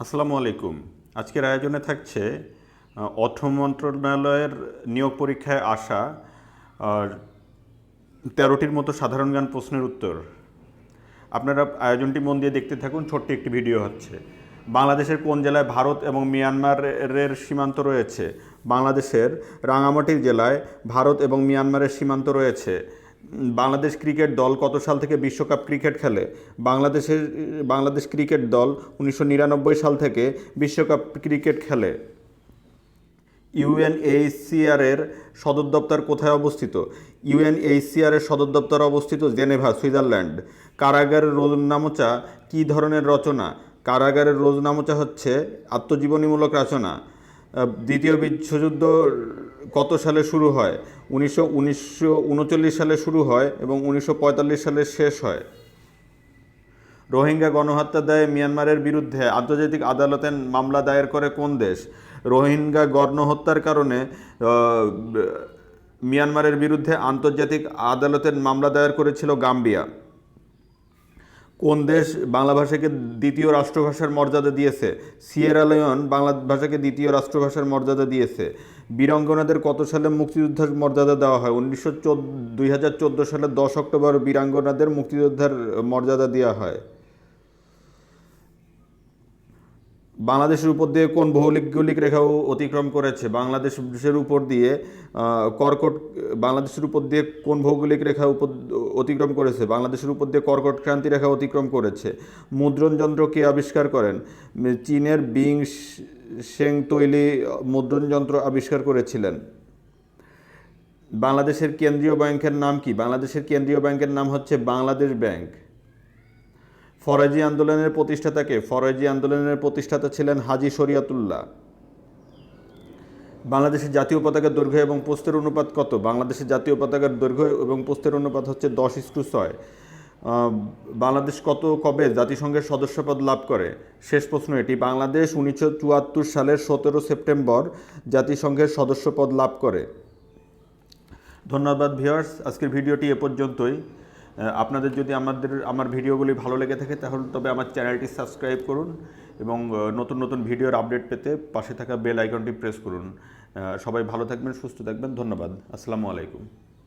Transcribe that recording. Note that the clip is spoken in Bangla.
আসসালামু আলাইকুম। আজকের আয়োজনে থাকছে অর্থ মন্ত্রণালয়ের নিয়োগ পরীক্ষায় আসা আর ১৩টির মতো সাধারণ জ্ঞান প্রশ্নের উত্তর। আপনারা আয়োজনটি মন দিয়ে দেখতে থাকুন। ছোট্ট একটি ভিডিও হচ্ছে। বাংলাদেশের কোন জেলায় ভারত এবং মিয়ানমারের সীমান্ত রয়েছে? বাংলাদেশের রাঙামাটি জেলায় ভারত এবং মিয়ানমারের সীমান্ত রয়েছে। বাংলাদেশ ক্রিকেট দল কত সাল থেকে বিশ্বকাপ ক্রিকেট খেলে? বাংলাদেশ ক্রিকেট দল ১৯৯৯ সাল থেকে বিশ্বকাপ ক্রিকেট খেলে। ইউএনএইচসিআর এর সদর দপ্তর কোথায় অবস্থিত? ইউএনএইচসিআর এর সদর দপ্তর অবস্থিত জেনেভা, সুইজারল্যান্ড। কারাগারের রোজনামচা কী ধরনের রচনা? কারাগারের রোজনামচা হচ্ছে আত্মজীবনীমূলক রচনা। দ্বিতীয় বিশ্বযুদ্ধ কত সালে শুরু হয়? ১৯৩৯ সালে শুরু হয় এবং ১৯৪৫ সালে শেষ হয়। রোহিঙ্গা গণহত্যার দায়ে মিয়ানমারের বিরুদ্ধে আন্তর্জাতিক আদালতে মামলা দায়ের করে কোন দেশ? রোহিঙ্গা গণহত্যার কারণে মিয়ানমারের বিরুদ্ধে আন্তর্জাতিক আদালতে মামলা দায়ের করেছিল গাম্বিয়া। কোন দেশ বাংলা ভাষাকে দ্বিতীয় রাষ্ট্রভাষার মর্যাদা দিয়েছে? সিয়েরা লিওন বাংলা ভাষাকে দ্বিতীয় রাষ্ট্রভাষার মর্যাদা দিয়েছে। বীরাঙ্গনাদের কত সালে মুক্তিযোদ্ধার মর্যাদা দেওয়া হয়? ২০১৪ সালের ১০ অক্টোবর বীরাঙ্গনাদের মুক্তিযোদ্ধার মর্যাদা দেওয়া হয়। বাংলাদেশের উপর দিয়ে কোন ভৌগোলিক রেখা অতিক্রম করেছে? বাংলাদেশের উপর দিয়ে বাংলাদেশের উপর দিয়ে কোন ভৌগোলিক রেখা অতিক্রম করেছে? বাংলাদেশের উপর দিয়ে কর্কট ক্রান্তি রেখা অতিক্রম করেছে। মুদ্রণ যন্ত্র কে আবিষ্কার করেন? চীনের বিং শেং তৈলি মুদ্রণ যন্ত্র আবিষ্কার করেছিলেন। বাংলাদেশের কেন্দ্রীয় ব্যাংকের নাম কি? বাংলাদেশের কেন্দ্রীয় ব্যাংকের নাম হচ্ছে বাংলাদেশ ব্যাংক। ফরাজি আন্দোলনের প্রতিষ্ঠাতাকে? ফরাজি আন্দোলনের প্রতিষ্ঠাতা ছিলেন হাজী শরিয়তুল্লাহ। বাংলাদেশের জাতীয় পতাকার দৈর্ঘ্য এবং প্রস্থের অনুপাত কত? বাংলাদেশের জাতীয় পতাকার দৈর্ঘ্য এবং প্রস্থের অনুপাত হচ্ছে 10:6। বাংলাদেশ কবে জাতিসংঘের সদস্যপদ লাভ করে? শেষ প্রশ্ন এটি। বাংলাদেশ ১৯৭৪ সালের ১৭ সেপ্টেম্বর জাতিসংঘের সদস্যপদ লাভ করে। ধন্যবাদ ভিউয়ার্স, আজকের ভিডিওটি এ পর্যন্তই। আপনাদের যদি আমার ভিডিওগুলি ভালো লেগে থাকে তাহলে তবে আমার চ্যানেলটি সাবস্ক্রাইব করুন এবং নতুন নতুন ভিডিওর আপডেট পেতে পাশে থাকা বেল আইকনটি প্রেস করুন। সবাই ভালো থাকবেন, সুস্থ থাকবেন। ধন্যবাদ। আসসালামু আলাইকুম।